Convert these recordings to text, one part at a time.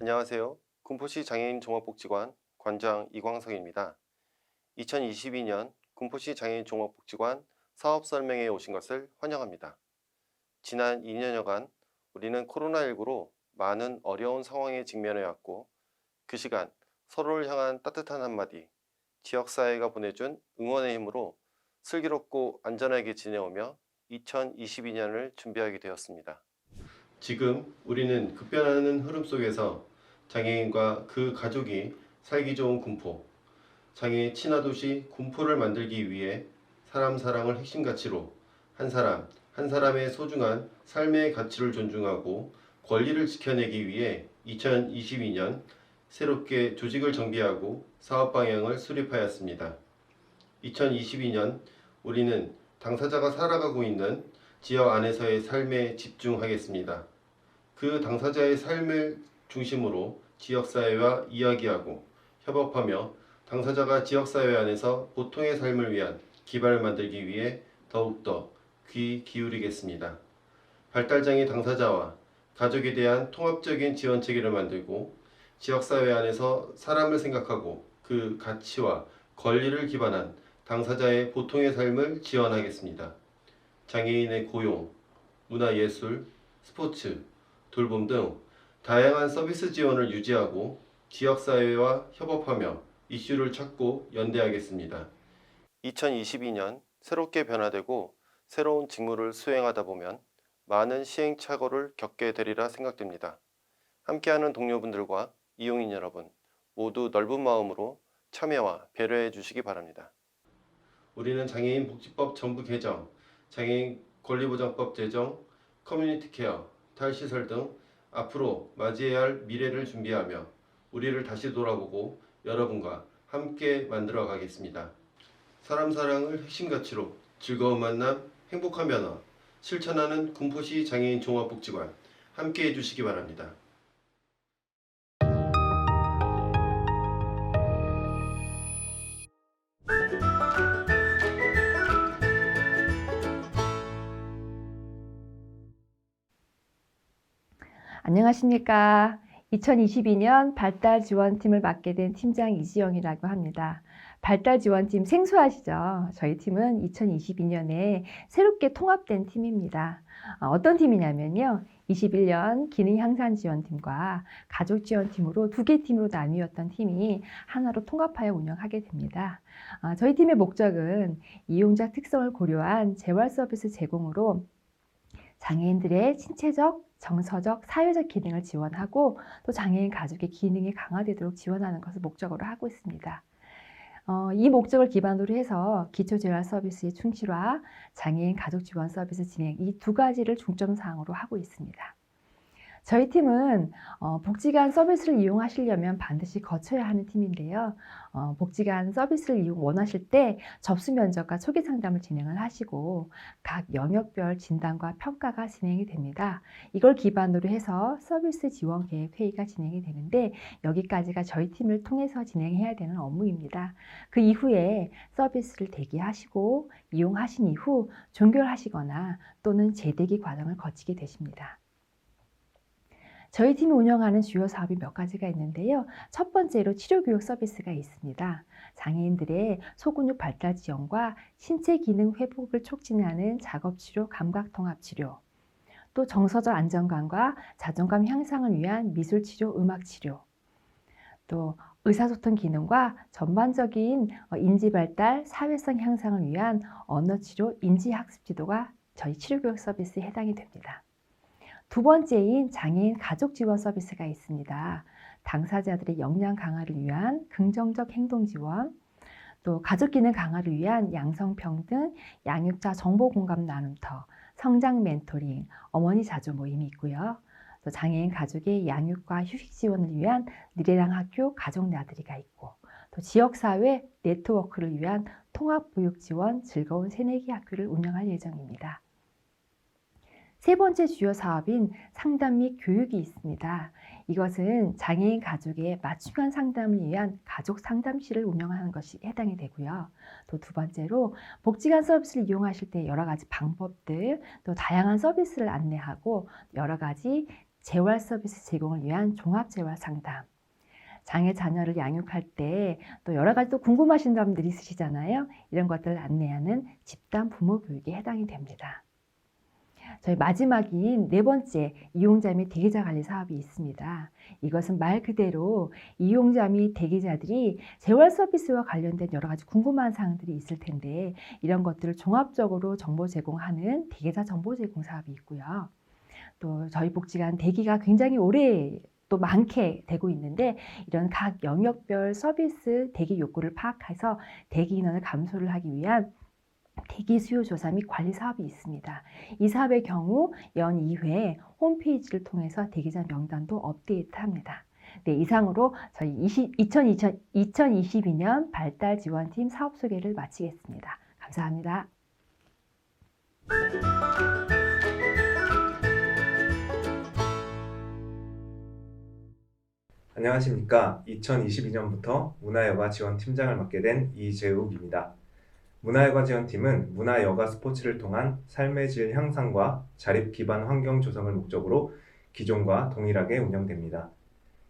안녕하세요. 군포시 장애인 종합복지관 관장 이광석입니다. 2022년 군포시 장애인 종합복지관 사업 설명회에 오신 것을 환영합니다. 지난 2년여간 우리는 코로나19로 많은 어려운 상황에 직면해 왔고, 그 시간 서로를 향한 따뜻한 한마디, 지역사회가 보내준 응원의 힘으로 슬기롭고 안전하게 지내오며 2022년을 준비하게 되었습니다. 지금 우리는 급변하는 흐름 속에서 장애인과 그 가족이 살기 좋은 군포, 장애인 친화도시 군포를 만들기 위해 사람 사랑을 핵심 가치로 한 사람 한 사람의 소중한 삶의 가치를 존중하고 권리를 지켜내기 위해 2022년 새롭게 조직을 정비하고 사업 방향을 수립하였습니다. 2022년 우리는 당사자가 살아가고 있는 지역 안에서의 삶에 집중하겠습니다. 그 당사자의 삶을 중심으로 지역사회와 이야기하고 협업하며 당사자가 지역사회 안에서 보통의 삶을 위한 기반을 만들기 위해 더욱더 귀 기울이겠습니다. 발달장애 당사자와 가족에 대한 통합적인 지원 체계를 만들고 지역사회 안에서 사람을 생각하고 그 가치와 권리를 기반한 당사자의 보통의 삶을 지원하겠습니다. 장애인의 고용, 문화예술, 스포츠, 돌봄 등 다양한 서비스 지원을 유지하고 지역사회와 협업하며 이슈를 찾고 연대하겠습니다. 2022년 새롭게 변화되고 새로운 직무를 수행하다 보면 많은 시행착오를 겪게 되리라 생각됩니다. 함께하는 동료분들과 이용인 여러분 모두 넓은 마음으로 참여와 배려해 주시기 바랍니다. 우리는 장애인 복지법 전부 개정, 장애인 권리보장법 제정, 커뮤니티 케어, 탈시설 등 앞으로 맞이해야 할 미래를 준비하며 우리를 다시 돌아보고 여러분과 함께 만들어 가겠습니다. 사람 사랑을 핵심 가치로 즐거운 만남, 행복한 변화 실천하는 군포시 장애인 종합복지관 함께 해주시기 바랍니다. 안녕하십니까. 2022년 발달지원팀을 맡게 된 팀장 이지영이라고 합니다. 발달지원팀 생소하시죠? 저희 팀은 2022년에 새롭게 통합된 팀입니다. 어떤 팀이냐면요. 21년 기능향상지원팀과 가족지원팀으로 두 개 팀으로 나뉘었던 팀이 하나로 통합하여 운영하게 됩니다. 저희 팀의 목적은 이용자 특성을 고려한 재활 서비스 제공으로 장애인들의 신체적, 정서적, 사회적 기능을 지원하고 또 장애인 가족의 기능이 강화되도록 지원하는 것을 목적으로 하고 있습니다. 이 목적을 기반으로 해서 기초재활 서비스의 충실화, 장애인 가족 지원 서비스 진행 이 두 가지를 중점 사항으로 하고 있습니다. 저희 팀은 복지관 서비스를 이용하시려면 반드시 거쳐야 하는 팀인데요. 복지관 서비스를 원하실 때 접수 면접과 초기 상담을 진행을 하시고 각 영역별 진단과 평가가 진행이 됩니다. 이걸 기반으로 해서 서비스 지원 계획 회의가 진행이 되는데 여기까지가 저희 팀을 통해서 진행해야 되는 업무입니다. 그 이후에 서비스를 대기하시고 이용하신 이후 종결하시거나 또는 재대기 과정을 거치게 되십니다. 저희 팀이 운영하는 주요 사업이 몇 가지가 있는데요. 첫 번째로 치료교육 서비스가 있습니다. 장애인들의 소근육 발달 지원과 신체 기능 회복을 촉진하는 작업치료, 감각통합치료, 또 정서적 안정감과 자존감 향상을 위한 미술치료, 음악치료, 또 의사소통 기능과 전반적인 인지발달, 사회성 향상을 위한 언어치료, 인지학습 지도가 저희 치료교육 서비스에 해당이 됩니다. 두 번째인 장애인 가족 지원 서비스가 있습니다. 당사자들의 역량 강화를 위한 긍정적 행동 지원, 또 가족 기능 강화를 위한 양성평등, 양육자 정보 공감 나눔터, 성장 멘토링, 어머니 자조 모임이 있고요. 또 장애인 가족의 양육과 휴식 지원을 위한 니레랑 학교 가족 나들이가 있고, 또 지역사회 네트워크를 위한 통합보육 지원 즐거운 새내기 학교를 운영할 예정입니다. 세 번째 주요 사업인 상담 및 교육이 있습니다. 이것은 장애인 가족의 맞춤형 상담을 위한 가족 상담실을 운영하는 것이 해당이 되고요. 또 두 번째로 복지관 서비스를 이용하실 때 여러 가지 방법들, 또 다양한 서비스를 안내하고 여러 가지 재활 서비스 제공을 위한 종합재활 상담. 장애 자녀를 양육할 때 또 여러 가지 또 궁금하신 점들이 있으시잖아요. 이런 것들을 안내하는 집단 부모 교육에 해당이 됩니다. 저희 마지막인 네 번째 이용자 및 대기자 관리 사업이 있습니다. 이것은 말 그대로 이용자 및 대기자들이 재활 서비스와 관련된 여러 가지 궁금한 사항들이 있을 텐데 이런 것들을 종합적으로 정보 제공하는 대기자 정보 제공 사업이 있고요. 또 저희 복지관 대기가 굉장히 오래 또 많게 되고 있는데 이런 각 영역별 서비스 대기 욕구를 파악해서 대기 인원을 감소를 하기 위한 대기 수요 조사 및 관리 사업이 있습니다. 이 사업의 경우 연 2회 홈페이지를 통해서 대기자 명단도 업데이트합니다. 네, 이상으로 저희 2022년 발달 지원팀 사업 소개를 마치겠습니다. 감사합니다. 안녕하십니까. 2022년부터 문화여가 지원팀장을 맡게 된 이재욱입니다. 문화여가 지원팀은 문화여가 스포츠를 통한 삶의 질 향상과 자립 기반 환경 조성을 목적으로 기존과 동일하게 운영됩니다.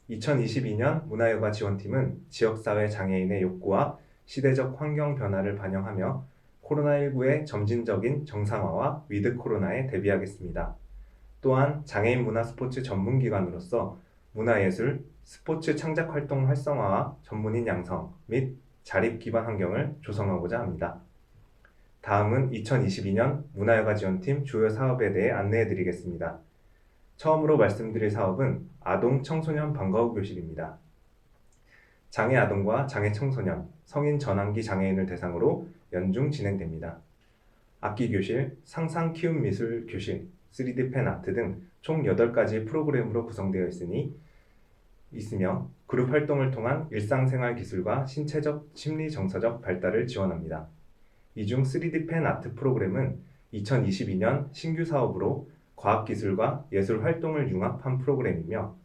2022년 문화여가 지원팀은 지역사회 장애인의 욕구와 시대적 환경 변화를 반영하며 코로나19의 점진적인 정상화와 위드 코로나에 대비하겠습니다. 또한 장애인 문화 스포츠 전문기관으로서 문화예술, 스포츠 창작 활동 활성화와 전문인 양성 및 자립 기반 환경을 조성하고자 합니다. 다음은 2022년 문화여가 지원팀 주요 사업에 대해 안내해 드리겠습니다. 처음으로 말씀드릴 사업은 아동 청소년 방과 후 교실입니다. 장애 아동과 장애 청소년, 성인 전환기 장애인을 대상으로 연중 진행됩니다. 악기 교실, 상상 키움 미술 교실, 3D 펜 아트 등 총 8가지 프로그램으로 구성되어 있으며 그룹 활동을 통한 일상생활 기술과 신체적, 심리 정서적 발달을 지원합니다. 이 중 3D 펜 아트 프로그램은 2022년 신규 사업으로 과학기술과 예술 활동을 융합한 프로그램이며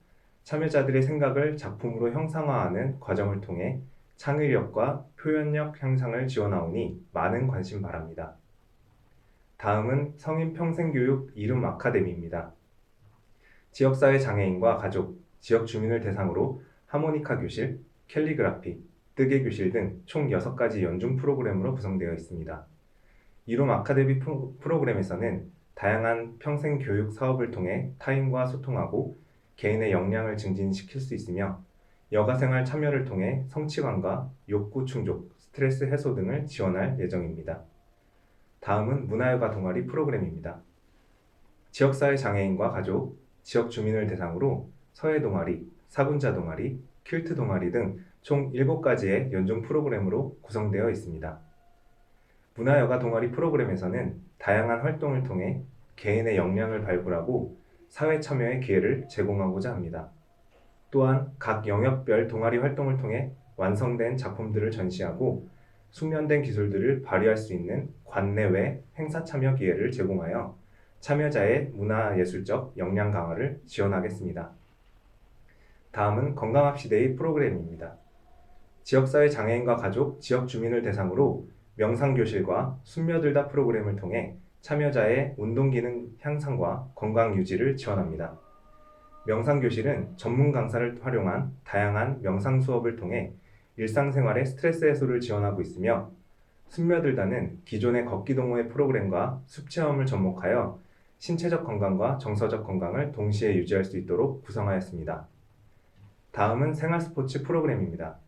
참여자들의 생각을 작품으로 형상화하는 과정을 통해 창의력과 표현력 향상을 지원하오니 많은 관심 바랍니다. 다음은 성인 평생교육 이름 아카데미입니다. 지역사회 장애인과 가족, 지역 주민을 대상으로 하모니카 교실, 캘리그라피, 뜨개 교실 등 총 6가지 연중 프로그램으로 구성되어 있습니다. 이름 아카데미 프로그램에서는 다양한 평생 교육 사업을 통해 타인과 소통하고 개인의 역량을 증진시킬 수 있으며 여가생활 참여를 통해 성취감과 욕구 충족, 스트레스 해소 등을 지원할 예정입니다. 다음은 문화여가 동아리 프로그램입니다. 지역사회 장애인과 가족, 지역 주민을 대상으로 서예 동아리, 사군자 동아리, 퀼트 동아리 등 총 7가지의 연중 프로그램으로 구성되어 있습니다. 문화여가 동아리 프로그램에서는 다양한 활동을 통해 개인의 역량을 발굴하고 사회 참여의 기회를 제공하고자 합니다. 또한 각 영역별 동아리 활동을 통해 완성된 작품들을 전시하고 숙련된 기술들을 발휘할 수 있는 관내외 행사 참여 기회를 제공하여 참여자의 문화예술적 역량 강화를 지원하겠습니다. 다음은 건강합시데이 프로그램입니다. 지역사회 장애인과 가족, 지역 주민을 대상으로 명상교실과 숨며들다 프로그램을 통해 참여자의 운동기능 향상과 건강 유지를 지원합니다. 명상교실은 전문 강사를 활용한 다양한 명상 수업을 통해 일상생활의 스트레스 해소를 지원하고 있으며 숨며들다는 기존의 걷기 동호회 프로그램과 숲체험을 접목하여 신체적 건강과 정서적 건강을 동시에 유지할 수 있도록 구성하였습니다. 다음은 생활스포츠 프로그램입니다.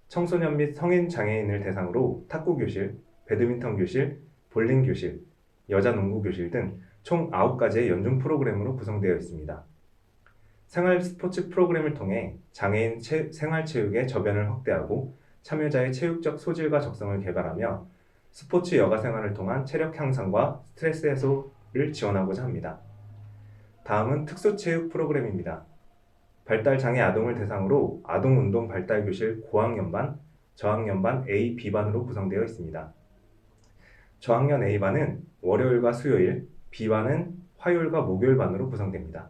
청소년 및 성인 장애인을 대상으로 탁구교실, 배드민턴교실, 볼링교실, 여자농구교실 등 총 9가지의 연중 프로그램으로 구성되어 있습니다. 생활스포츠 프로그램을 통해 장애인 생활체육의 저변을 확대하고 참여자의 체육적 소질과 적성을 개발하며 스포츠 여가생활을 통한 체력 향상과 스트레스 해소를 지원하고자 합니다. 다음은 특수체육 프로그램입니다. 발달장애 아동을 대상으로 아동운동 발달교실 고학년반, 저학년반 A, B반으로 구성되어 있습니다. 저학년 A반은 월요일과 수요일, B반은 화요일과 목요일반으로 구성됩니다.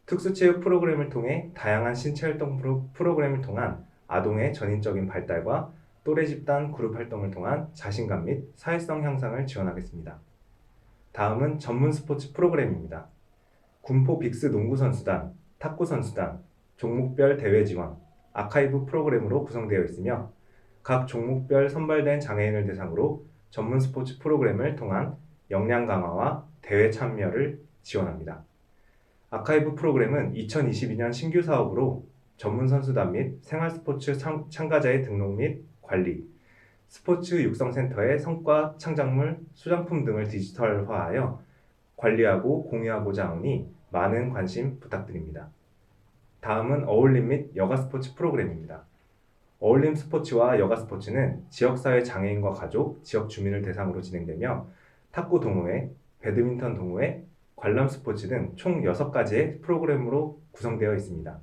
특수체육 프로그램을 통해 다양한 신체활동 프로그램을 통한 아동의 전인적인 발달과 또래 집단 그룹 활동을 통한 자신감 및 사회성 향상을 지원하겠습니다. 다음은 전문 스포츠 프로그램입니다. 군포 빅스 농구 선수단, 탁구 선수단, 종목별 대회 지원, 아카이브 프로그램으로 구성되어 있으며 각 종목별 선발된 장애인을 대상으로 전문 스포츠 프로그램을 통한 역량 강화와 대회 참여를 지원합니다. 아카이브 프로그램은 2022년 신규 사업으로 전문 선수단 및 생활스포츠 참가자의 등록 및 관리, 스포츠 육성센터의 성과 창작물, 수장품 등을 디지털화하여 관리하고 공유하고자 하오니 많은 관심 부탁드립니다. 다음은 어울림 및 여가 스포츠 프로그램입니다. 어울림 스포츠와 여가 스포츠는 지역사회 장애인과 가족, 지역 주민을 대상으로 진행되며 탁구 동호회, 배드민턴 동호회, 관람 스포츠 등 총 6가지의 프로그램으로 구성되어 있습니다.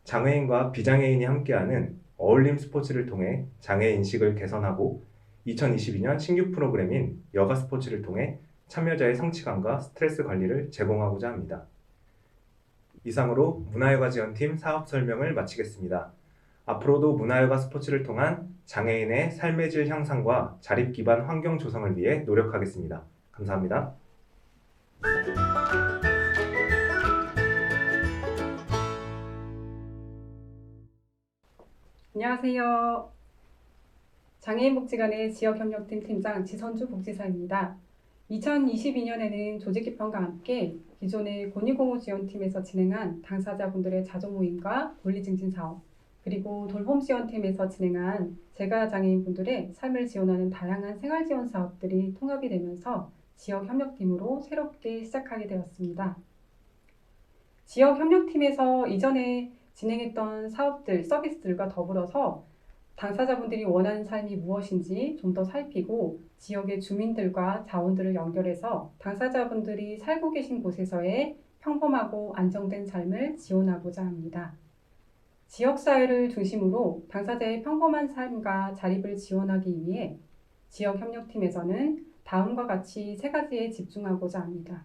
장애인과 비장애인이 함께하는 어울림 스포츠를 통해 장애 인식을 개선하고 2022년 신규 프로그램인 여가 스포츠를 통해 참여자의 성취감과 스트레스 관리를 제공하고자 합니다. 이상으로 문화여가 지원팀 사업 설명을 마치겠습니다. 앞으로도 문화여가 스포츠를 통한 장애인의 삶의 질 향상과 자립 기반 환경 조성을 위해 노력하겠습니다. 감사합니다. 안녕하세요. 장애인복지관의 지역협력팀 팀장 지선주 복지사입니다. 2022년에는 조직 개편과 함께 기존의 권익공호 지원팀에서 진행한 당사자분들의 자조모임과 권리증진 사업, 그리고 돌봄 지원팀에서 진행한 재가장애인분들의 삶을 지원하는 다양한 생활지원 사업들이 통합이 되면서 지역협력팀으로 새롭게 시작하게 되었습니다. 지역협력팀에서 이전에 진행했던 사업들, 서비스들과 더불어서 당사자분들이 원하는 삶이 무엇인지 좀 더 살피고 지역의 주민들과 자원들을 연결해서 당사자분들이 살고 계신 곳에서의 평범하고 안정된 삶을 지원하고자 합니다. 지역사회를 중심으로 당사자의 평범한 삶과 자립을 지원하기 위해 지역협력팀에서는 다음과 같이 3가지에 집중하고자 합니다.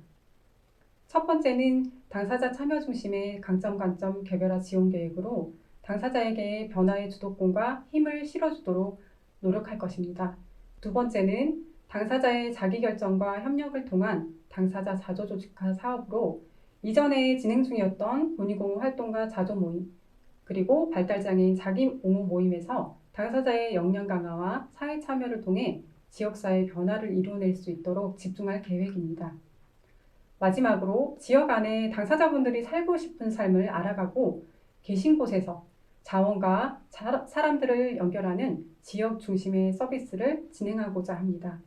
첫 번째는 당사자 참여 중심의 강점 관점 개별화 지원 계획으로 당사자에게 변화의 주도권과 힘을 실어주도록 노력할 것입니다. 두 번째는 당사자의 자기결정과 협력을 통한 당사자 자조조직화 사업으로 이전에 진행 중이었던 권익공호 활동과 자조 모임, 그리고 발달장애인 자기옹호 모임에서 당사자의 역량 강화와 사회 참여를 통해 지역사회 변화를 이루어낼 수 있도록 집중할 계획입니다. 마지막으로 지역 안에 당사자분들이 살고 싶은 삶을 알아가고 계신 곳에서 자원과 사람들을 연결하는 지역 중심의 서비스를 진행하고자 합니다.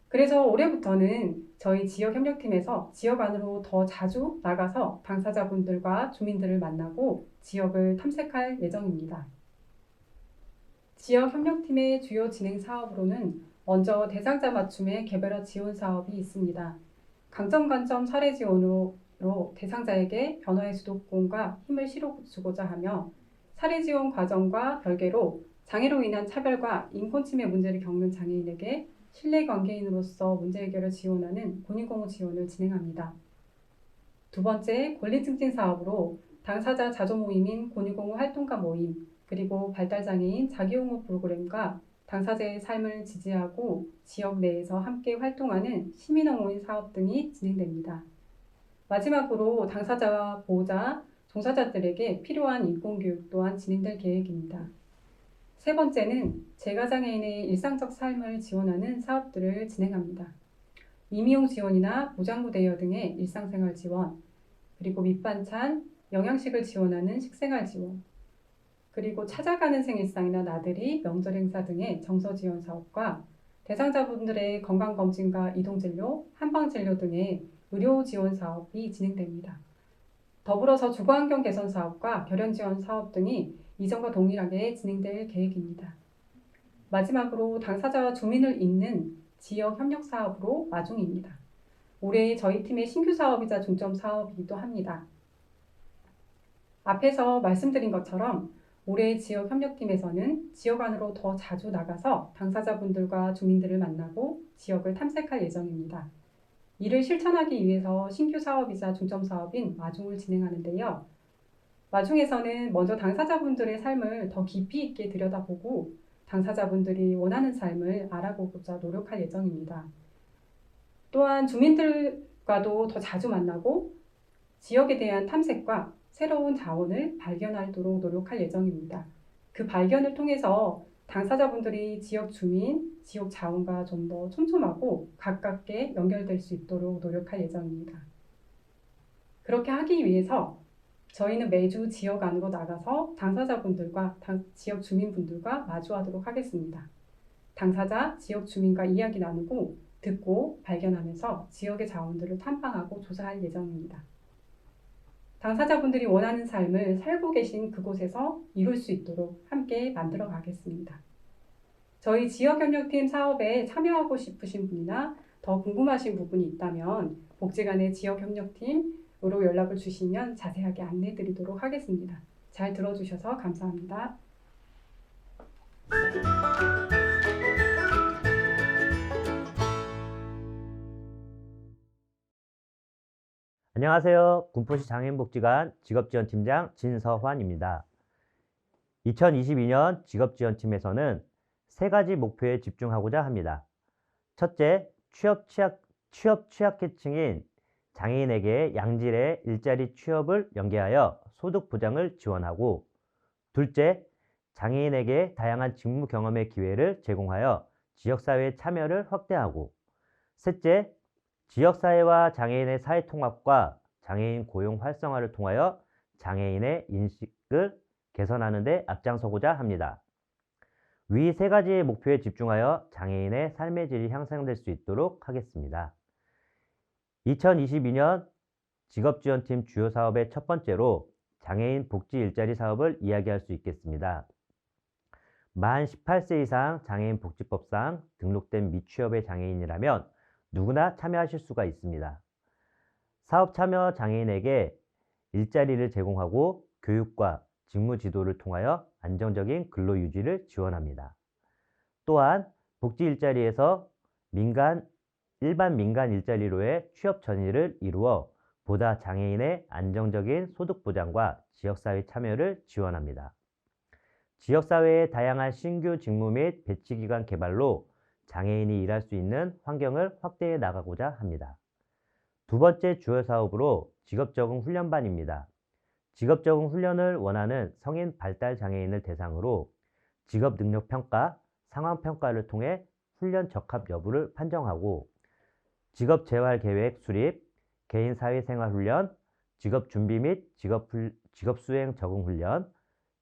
그래서 올해부터는 저희 지역협력팀에서 지역 안으로 더 자주 나가서 당사자분들과 주민들을 만나고 지역을 탐색할 예정입니다. 지역협력팀의 주요 진행 사업으로는 먼저 대상자 맞춤의 개별화 지원 사업이 있습니다. 강점관점 사례 지원으로 대상자에게 변화의 주도권과 힘을 실어주고자 하며 사례 지원 과정과 별개로 장애로 인한 차별과 인권침해 문제를 겪는 장애인에게 신뢰관계인으로서 문제 해결을 지원하는 권익공호 지원을 진행합니다. 두 번째, 권리증진 사업으로 당사자 자조 모임인 권익공호 활동가 모임, 그리고 발달장애인 자기옹호 프로그램과 당사자의 삶을 지지하고 지역 내에서 함께 활동하는 시민응원 사업 등이 진행됩니다. 마지막으로 당사자와 보호자, 종사자들에게 필요한 인권교육 또한 진행될 계획입니다. 세 번째는 재가장애인의 일상적 삶을 지원하는 사업들을 진행합니다. 임의용 지원이나 무장부 대여 등의 일상생활 지원, 그리고 밑반찬, 영양식을 지원하는 식생활 지원, 그리고 찾아가는 생일상이나 나들이, 명절 행사 등의 정서 지원 사업과 대상자분들의 건강검진과 이동진료, 한방진료 등의 의료 지원 사업이 진행됩니다. 더불어서 주거환경 개선 사업과 결연 지원 사업 등이 이전과 동일하게 진행될 계획입니다. 마지막으로 당사자와 주민을 잇는 지역 협력 사업으로 마중입니다. 올해 저희 팀의 신규 사업이자 중점 사업이기도 합니다. 앞에서 말씀드린 것처럼 올해 지역 협력팀에서는 지역 안으로 더 자주 나가서 당사자분들과 주민들을 만나고 지역을 탐색할 예정입니다. 이를 실천하기 위해서 신규 사업이자 중점 사업인 마중을 진행하는데요. 마중에서는 먼저 당사자분들의 삶을 더 깊이 있게 들여다보고 당사자분들이 원하는 삶을 알아보고자 노력할 예정입니다. 또한 주민들과도 더 자주 만나고 지역에 대한 탐색과 새로운 자원을 발견하도록 노력할 예정입니다. 그 발견을 통해서 당사자분들이 지역 주민, 지역 자원과 좀 더 촘촘하고 가깝게 연결될 수 있도록 노력할 예정입니다. 그렇게 하기 위해서 저희는 매주 지역 안으로 나가서 당사자분들과 지역 주민분들과 마주하도록 하겠습니다. 당사자, 지역 주민과 이야기 나누고 듣고 발견하면서 지역의 자원들을 탐방하고 조사할 예정입니다. 당사자분들이 원하는 삶을 살고 계신 그곳에서 이룰 수 있도록 함께 만들어 가겠습니다. 저희 지역협력팀 사업에 참여하고 싶으신 분이나 더 궁금하신 부분이 있다면 복지관의 지역협력팀으로 연락을 주시면 자세하게 안내 드리도록 하겠습니다. 잘 들어주셔서 감사합니다. 안녕하세요. 군포시 장애인복지관 직업지원팀장 진서환입니다. 2022년 직업지원팀에서는 세 가지 목표에 집중하고자 합니다. 첫째, 취업 취약계층인 장애인에게 양질의 일자리 취업을 연계하여 소득 보장을 지원하고, 둘째, 장애인에게 다양한 직무 경험의 기회를 제공하여 지역사회 참여를 확대하고, 셋째, 지역사회와 장애인의 사회통합과 장애인 고용 활성화를 통하여 장애인의 인식을 개선하는 데 앞장서고자 합니다. 위 세 가지의 목표에 집중하여 장애인의 삶의 질이 향상될 수 있도록 하겠습니다. 2022년 직업지원팀 주요 사업의 첫 번째로 장애인 복지 일자리 사업을 이야기할 수 있겠습니다. 만 18세 이상 장애인 복지법상 등록된 미취업의 장애인이라면 누구나 참여하실 수가 있습니다. 사업 참여 장애인에게 일자리를 제공하고 교육과 직무 지도를 통하여 안정적인 근로 유지를 지원합니다. 또한 복지 일자리에서 일반 민간 일자리로의 취업 전이를 이루어 보다 장애인의 안정적인 소득 보장과 지역사회 참여를 지원합니다. 지역사회의 다양한 신규 직무 및 배치 기관 개발로 장애인이 일할 수 있는 환경을 확대해 나가고자 합니다. 두 번째 주요 사업으로 직업적응 훈련반입니다. 직업적응 훈련을 원하는 성인 발달 장애인을 대상으로 직업 능력 평가, 상황 평가를 통해 훈련 적합 여부를 판정하고 직업 재활 계획 수립, 개인 사회생활 훈련, 직업 준비 및 직업 수행 적응 훈련,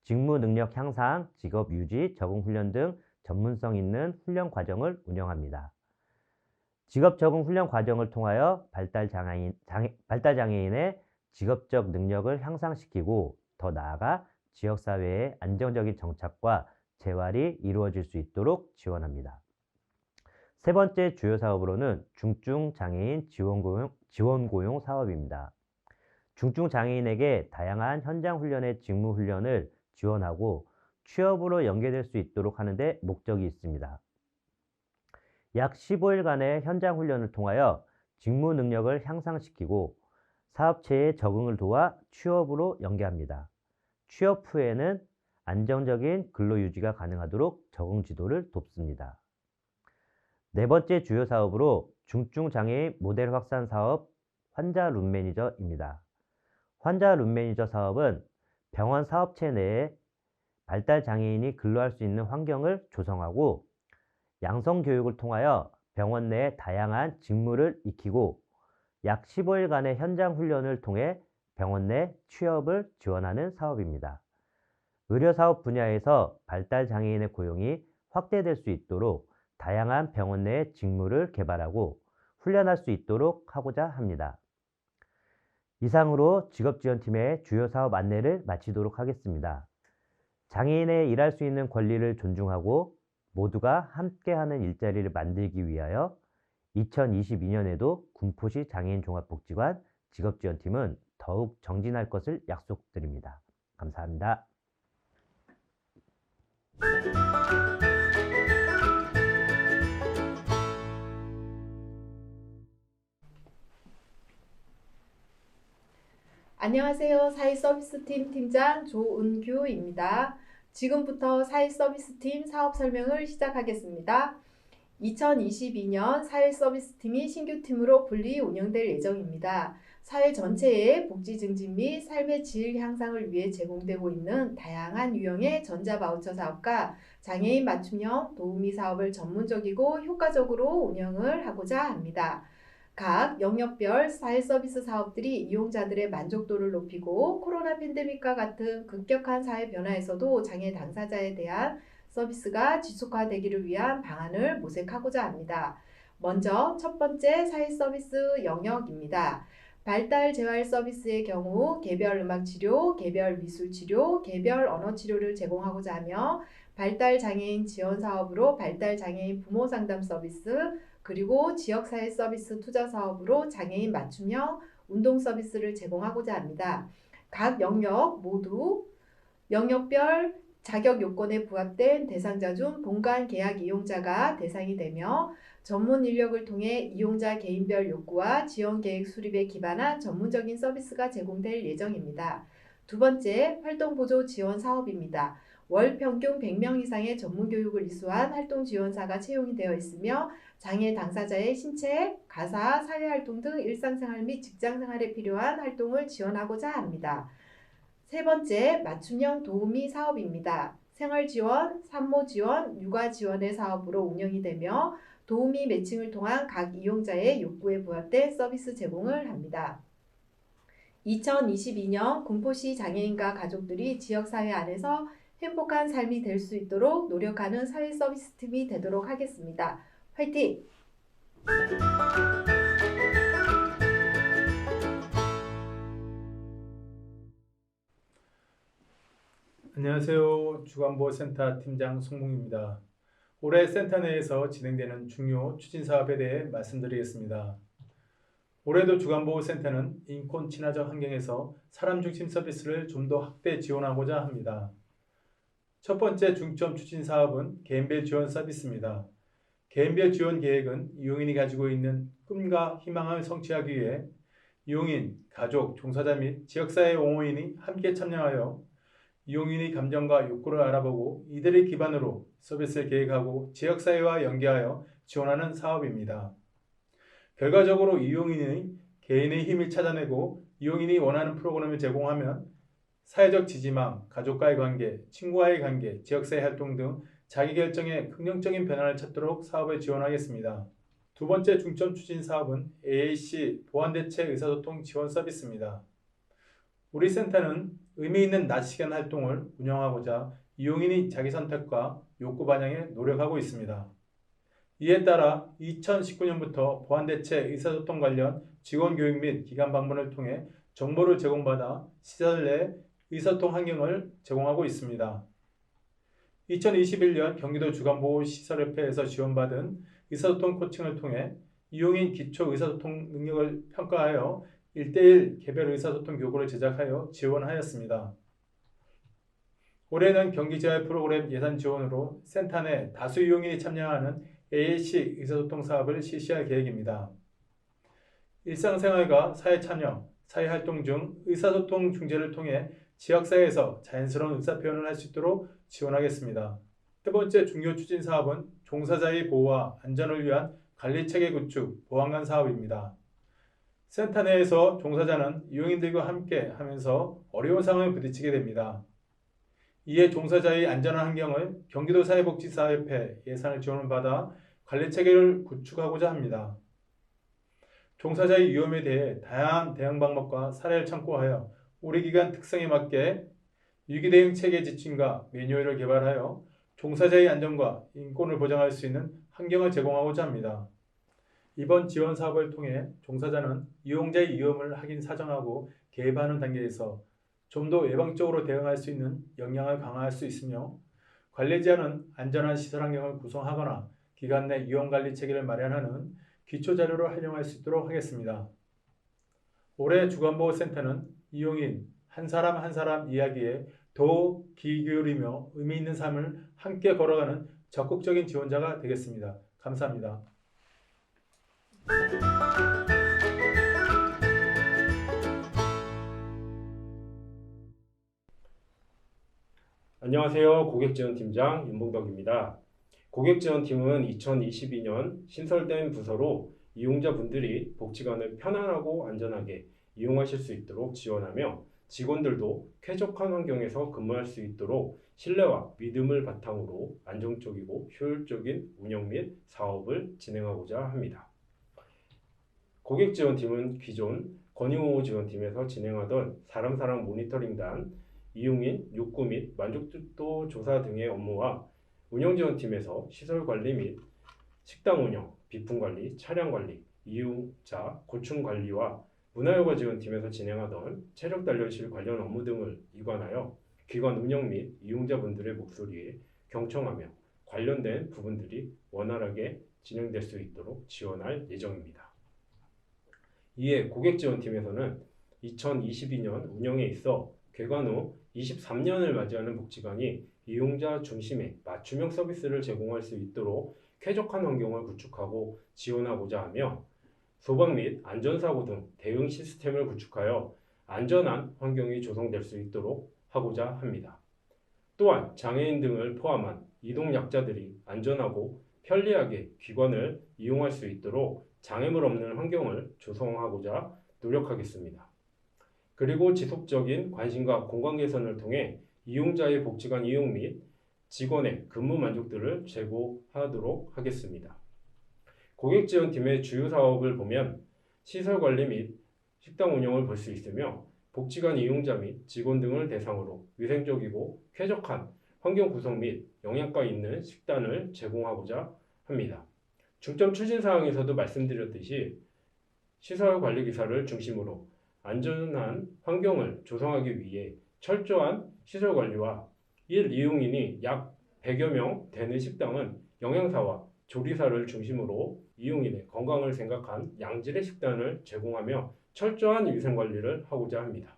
직무 능력 향상, 직업 유지 적응 훈련 등 전문성 있는 훈련 과정을 운영합니다. 직업 적응 훈련 과정을 통하여 발달 장애인의 직업적 능력을 향상시키고 더 나아가 지역사회의 안정적인 정착과 재활이 이루어질 수 있도록 지원합니다. 세 번째 주요 사업으로는 중증 장애인 지원 고용 사업입니다. 중증 장애인에게 다양한 현장 훈련의 직무 훈련을 지원하고 취업으로 연계될 수 있도록 하는 데 목적이 있습니다. 약 15일간의 현장 훈련을 통하여 직무 능력을 향상시키고 사업체에 적응을 도와 취업으로 연계합니다. 취업 후에는 안정적인 근로 유지가 가능하도록 적응 지도를 돕습니다. 네 번째 주요 사업으로 중증 장애인 모델 확산 사업 환자 룸 매니저입니다. 환자 룸 매니저 사업은 병원 사업체 내에 발달 장애인이 근로할 수 있는 환경을 조성하고 양성 교육을 통하여 병원 내에 다양한 직무를 익히고 약 15일간의 현장 훈련을 통해 병원 내 취업을 지원하는 사업입니다. 의료사업 분야에서 발달 장애인의 고용이 확대될 수 있도록 다양한 병원 내 직무를 개발하고 훈련할 수 있도록 하고자 합니다. 이상으로 직업지원팀의 주요 사업 안내를 마치도록 하겠습니다. 장애인의 일할 수 있는 권리를 존중하고 모두가 함께하는 일자리를 만들기 위하여 2022년에도 군포시 장애인 종합복지관 직업지원팀은 더욱 정진할 것을 약속드립니다. 감사합니다. 안녕하세요. 사회서비스팀 팀장 조은규입니다. 지금부터 사회서비스팀 사업 설명을 시작하겠습니다. 2022년 사회서비스팀이 신규팀으로 분리 운영될 예정입니다. 사회 전체의 복지 증진 및 삶의 질 향상을 위해 제공되고 있는 다양한 유형의 전자바우처 사업과 장애인 맞춤형 도우미 사업을 전문적이고 효과적으로 운영을 하고자 합니다. 각 영역별 사회서비스 사업들이 이용자들의 만족도를 높이고 코로나 팬데믹과 같은 급격한 사회 변화에서도 장애 당사자에 대한 서비스가 지속화되기를 위한 방안을 모색하고자 합니다. 먼저 첫 번째 사회서비스 영역입니다. 발달 재활 서비스의 경우 개별 음악 치료, 개별 미술 치료, 개별 언어 치료를 제공하고자 하며 발달 장애인 지원 사업으로 발달 장애인 부모 상담 서비스, 그리고 지역사회 서비스 투자 사업으로 장애인 맞춤형 운동 서비스를 제공하고자 합니다. 각 영역 모두 영역별 자격 요건에 부합된 대상자 중 본관 계약 이용자가 대상이 되며 전문 인력을 통해 이용자 개인별 욕구와 지원 계획 수립에 기반한 전문적인 서비스가 제공될 예정입니다. 두 번째, 활동보조 지원 사업입니다. 월 평균 100명 이상의 전문 교육을 이수한 활동 지원사가 채용이 되어 있으며 장애 당사자의 신체, 가사, 사회활동 등 일상생활 및 직장생활에 필요한 활동을 지원하고자 합니다. 세 번째, 맞춤형 도우미 사업입니다. 생활지원, 산모지원, 육아지원의 사업으로 운영이 되며 도우미 매칭을 통한 각 이용자의 욕구에 부합된 서비스 제공을 합니다. 2022년 군포시 장애인과 가족들이 지역사회 안에서 행복한 삶이 될 수 있도록 노력하는 사회서비스팀이 되도록 하겠습니다. 화이팅! 안녕하세요. 주간보호센터 팀장 송몽입니다. 올해 센터 내에서 진행되는 중요 추진 사업에 대해 말씀드리겠습니다. 올해도 주간보호센터는 인권 친화적 환경에서 사람 중심 서비스를 좀 더 확대 지원하고자 합니다. 첫 번째 중점 추진 사업은 개인별 지원 서비스입니다. 개인별 지원 계획은 이용인이 가지고 있는 꿈과 희망을 성취하기 위해 이용인, 가족, 종사자 및 지역사회 옹호인이 함께 참여하여 이용인의 감정과 욕구를 알아보고 이들을 기반으로 서비스를 계획하고 지역사회와 연계하여 지원하는 사업입니다. 결과적으로 이용인의 개인의 힘을 찾아내고 이용인이 원하는 프로그램을 제공하면 사회적 지지망, 가족과의 관계, 친구와의 관계, 지역사회 활동 등 자기결정에 긍정적인 변화를 찾도록 사업을 지원하겠습니다. 두 번째 중점 추진 사업은 AAC 보완대책 의사소통 지원 서비스입니다. 우리 센터는 의미 있는 낮 시간 활동을 운영하고자 이용인이 자기 선택과 욕구 반영에 노력하고 있습니다. 이에 따라 2019년부터 보완대책 의사소통 관련 직원 교육 및 기관 방문을 통해 정보를 제공받아 시설 내 의사소통 환경을 제공하고 있습니다. 2021년 경기도 주간보호시설협회에서 지원받은 의사소통 코칭을 통해 이용인 기초 의사소통 능력을 평가하여 1:1 개별 의사소통 교구를 제작하여 지원하였습니다. 올해는 경기재활 프로그램 예산 지원으로 센터 내 다수 이용인이 참여하는 AAC 의사소통 사업을 실시할 계획입니다. 일상생활과 사회참여, 사회활동 중 의사소통 중재를 통해 지역사회에서 자연스러운 의사표현을 할 수 있도록 지원하겠습니다. 세 번째 중요 추진 사업은 종사자의 보호와 안전을 위한 관리체계 구축, 보안관 사업입니다. 센터 내에서 종사자는 이용인들과 함께 하면서 어려운 상황에 부딪히게 됩니다. 이에 종사자의 안전한 환경을 경기도 사회복지사협회 예산을 지원을 받아 관리체계를 구축하고자 합니다. 종사자의 위험에 대해 다양한 대응 방법과 사례를 참고하여 우리 기관 특성에 맞게 위기대응 체계 지침과 매뉴얼을 개발하여 종사자의 안전과 인권을 보장할 수 있는 환경을 제공하고자 합니다. 이번 지원 사업을 통해 종사자는 이용자의 위험을 확인 사정하고 개입하는 단계에서 좀 더 예방적으로 대응할 수 있는 역량을 강화할 수 있으며 관리자는 안전한 시설 환경을 구성하거나 기관 내 이용관리 체계를 마련하는 기초자료로 활용할 수 있도록 하겠습니다. 올해 주간보호센터는 이용인 한 사람 한 사람 이야기에 더욱 귀 기울이며 의미 있는 삶을 함께 걸어가는 적극적인 지원자가 되겠습니다. 감사합니다. 안녕하세요. 고객지원팀장 윤봉덕입니다. 고객지원팀은 2022년 신설된 부서로 이용자분들이 복지관을 편안하고 안전하게 이용하실 수 있도록 지원하며 직원들도 쾌적한 환경에서 근무할 수 있도록 신뢰와 믿음을 바탕으로 안정적이고 효율적인 운영 및 사업을 진행하고자 합니다. 고객지원팀은 기존 건의호호 지원팀에서 진행하던 사람사랑 모니터링단, 이용인 욕구 및 만족도 조사 등의 업무와 운영지원팀에서 시설관리 및 식당 운영, 비품관리, 차량관리, 이용자 고충관리와 문화여가지원팀에서 진행하던 체력단련실 관련 업무 등을 이관하여 기관 운영 및 이용자분들의 목소리에 경청하며 관련된 부분들이 원활하게 진행될 수 있도록 지원할 예정입니다. 이에 고객지원팀에서는 2022년 운영에 있어 개관 후 23년을 맞이하는 복지관이 이용자 중심의 맞춤형 서비스를 제공할 수 있도록 쾌적한 환경을 구축하고 지원하고자 하며 소방 및 안전사고 등 대응 시스템을 구축하여 안전한 환경이 조성될 수 있도록 하고자 합니다. 또한 장애인 등을 포함한 이동약자들이 안전하고 편리하게 기관을 이용할 수 있도록 장애물 없는 환경을 조성하고자 노력하겠습니다. 그리고 지속적인 관심과 공간 개선을 통해 이용자의 복지관 이용 및 직원의 근무 만족도를 제고하도록 하겠습니다. 고객지원팀의 주요 사업을 보면 시설관리 및 식당 운영을 볼 수 있으며 복지관 이용자 및 직원 등을 대상으로 위생적이고 쾌적한 환경 구성 및 영양가 있는 식단을 제공하고자 합니다. 중점 추진 사항에서도 말씀드렸듯이 시설관리기사를 중심으로 안전한 환경을 조성하기 위해 철저한 시설관리와 1이용인이 약 100여 명 되는 식당은 영양사와 조리사를 중심으로 이용인의 건강을 생각한 양질의 식단을 제공하며 철저한 위생관리를 하고자 합니다.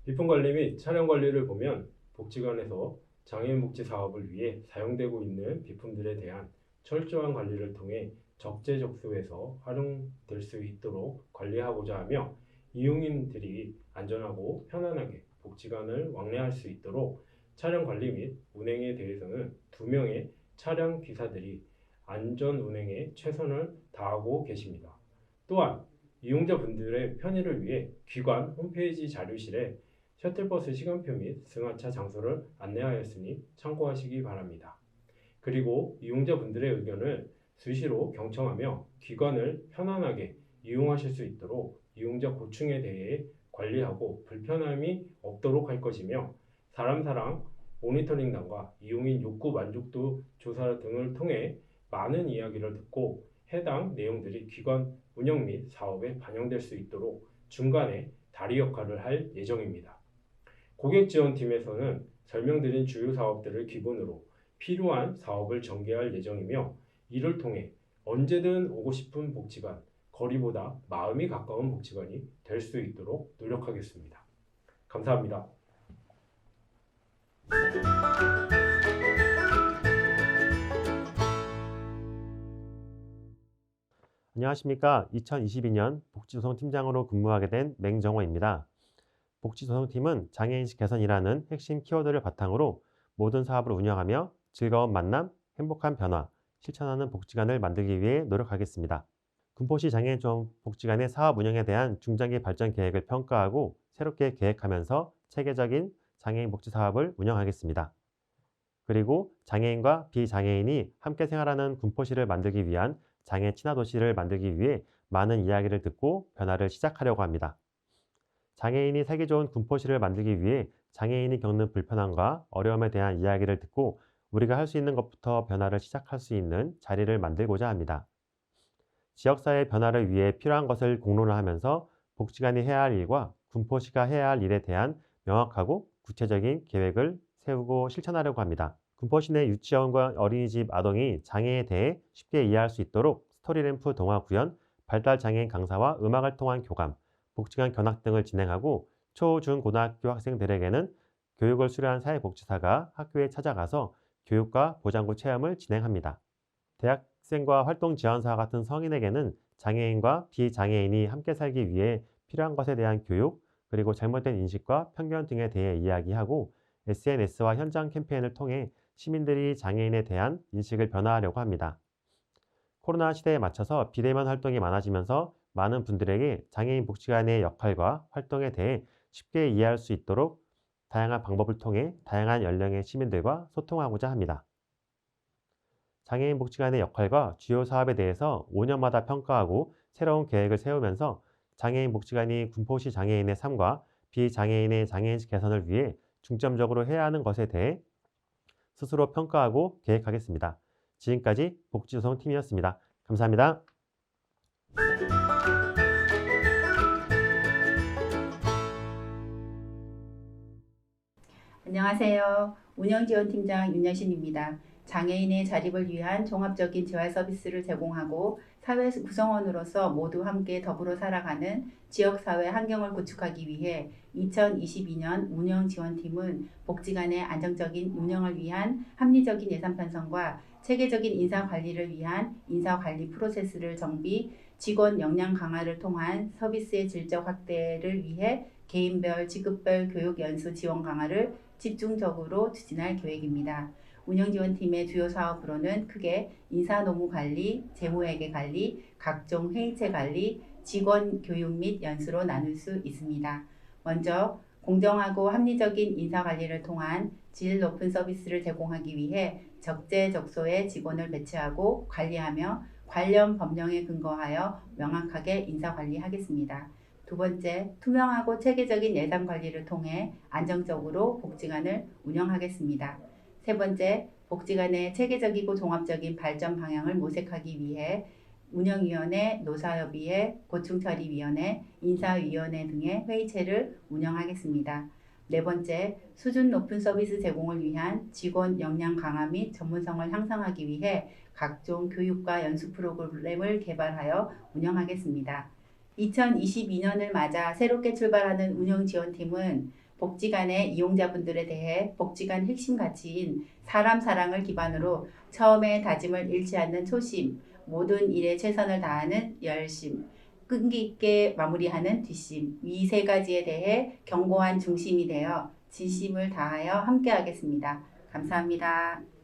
비품관리 및 차량관리를 보면 복지관에서 장애인 복지 사업을 위해 사용되고 있는 비품들에 대한 철저한 관리를 통해 적재적소에서 활용될 수 있도록 관리하고자 하며 이용인들이 안전하고 편안하게 복지관을 왕래할 수 있도록 차량 관리 및 운행에 대해서는 2명의 차량 기사들이 안전 운행에 최선을 다하고 계십니다. 또한 이용자분들의 편의를 위해 기관 홈페이지 자료실에 셔틀버스 시간표 및 승하차 장소를 안내하였으니 참고하시기 바랍니다. 그리고 이용자분들의 의견을 수시로 경청하며 기관을 편안하게 이용하실 수 있도록 이용자 고충에 대해 관리하고 불편함이 없도록 할 것이며 사람사랑 모니터링단과 이용인 욕구 만족도 조사 등을 통해 많은 이야기를 듣고 해당 내용들이 기관 운영 및 사업에 반영될 수 있도록 중간에 다리 역할을 할 예정입니다. 고객지원팀에서는 설명드린 주요 사업들을 기본으로 필요한 사업을 전개할 예정이며 이를 통해 언제든 오고 싶은 복지관, 거리보다 마음이 가까운 복지관이 될 수 있도록 노력하겠습니다. 감사합니다. 안녕하십니까. 2022년 복지조성팀장으로 근무하게 된 맹정호입니다. 복지조성팀은 장애인식 개선이라는 핵심 키워드를 바탕으로 모든 사업을 운영하며 즐거운 만남, 행복한 변화, 실천하는 복지관을 만들기 위해 노력하겠습니다. 군포시 장애인 종합복지관의 사업 운영에 대한 중장기 발전 계획을 평가하고 새롭게 계획하면서 체계적인 장애인 복지 사업을 운영하겠습니다. 그리고 장애인과 비장애인이 함께 생활하는 군포시를 만들기 위한 장애 친화 도시를 만들기 위해 많은 이야기를 듣고 변화를 시작하려고 합니다. 장애인이 살기 좋은 군포시를 만들기 위해 장애인이 겪는 불편함과 어려움에 대한 이야기를 듣고 우리가 할 수 있는 것부터 변화를 시작할 수 있는 자리를 만들고자 합니다. 지역사회 변화를 위해 필요한 것을 공론화하면서 복지관이 해야 할 일과 군포시가 해야 할 일에 대한 명확하고 구체적인 계획을 세우고 실천하려고 합니다. 군포시 내 유치원과 어린이집 아동이 장애에 대해 쉽게 이해할 수 있도록 스토리램프 동화 구연, 발달장애인 강사와 음악을 통한 교감, 복지관 견학 등을 진행하고 초, 중, 고등학교 학생들에게는 교육을 수료한 사회복지사가 학교에 찾아가서 교육과 보장구 체험을 진행합니다. 대학생과 활동지원사와 같은 성인에게는 장애인과 비장애인이 함께 살기 위해 필요한 것에 대한 교육, 그리고 잘못된 인식과 편견 등에 대해 이야기하고 SNS와 현장 캠페인을 통해 시민들이 장애인에 대한 인식을 변화하려고 합니다. 코로나 시대에 맞춰서 비대면 활동이 많아지면서 많은 분들에게 장애인 복지관의 역할과 활동에 대해 쉽게 이해할 수 있도록 다양한 방법을 통해 다양한 연령의 시민들과 소통하고자 합니다. 장애인 복지관의 역할과 주요 사업에 대해서 5년마다 평가하고 새로운 계획을 세우면서 장애인 복지관이 군포시 장애인의 삶과 비장애인의 장애인식 개선을 위해 중점적으로 해야 하는 것에 대해 스스로 평가하고 계획하겠습니다. 지금까지 복지조성팀이었습니다. 감사합니다. 안녕하세요. 운영지원팀장 윤여신입니다. 장애인의 자립을 위한 종합적인 재활 서비스를 제공하고 사회 구성원으로서 모두 함께 더불어 살아가는 지역사회 환경을 구축하기 위해 2022년 운영지원팀은 복지관의 안정적인 운영을 위한 합리적인 예산 편성과 체계적인 인사관리를 위한 인사관리 프로세스를 정비, 직원 역량 강화를 통한 서비스의 질적 확대를 위해 개인별, 직급별 교육 연수 지원 강화를 집중적으로 추진할 계획입니다. 운영지원팀의 주요 사업으로는 크게 인사노무관리, 재무회계 관리, 각종 회의체 관리, 직원 교육 및 연수로 나눌 수 있습니다. 먼저 공정하고 합리적인 인사관리를 통한 질 높은 서비스를 제공하기 위해 적재적소의 직원을 배치하고 관리하며 관련 법령에 근거하여 명확하게 인사관리하겠습니다. 두 번째, 투명하고 체계적인 예산 관리를 통해 안정적으로 복지관을 운영하겠습니다. 세 번째, 복지관의 체계적이고 종합적인 발전 방향을 모색하기 위해 운영위원회, 노사협의회, 고충처리위원회, 인사위원회 등의 회의체를 운영하겠습니다. 네 번째, 수준 높은 서비스 제공을 위한 직원 역량 강화 및 전문성을 향상하기 위해 각종 교육과 연수 프로그램을 개발하여 운영하겠습니다. 2022년을 맞아 새롭게 출발하는 운영지원팀은 복지관의 이용자분들에 대해 복지관 핵심 가치인 사람 사랑을 기반으로 처음에 다짐을 잃지 않는 초심, 모든 일에 최선을 다하는 열심, 끈기 있게 마무리하는 뒷심, 이 세 가지에 대해 견고한 중심이 되어 진심을 다하여 함께하겠습니다. 감사합니다.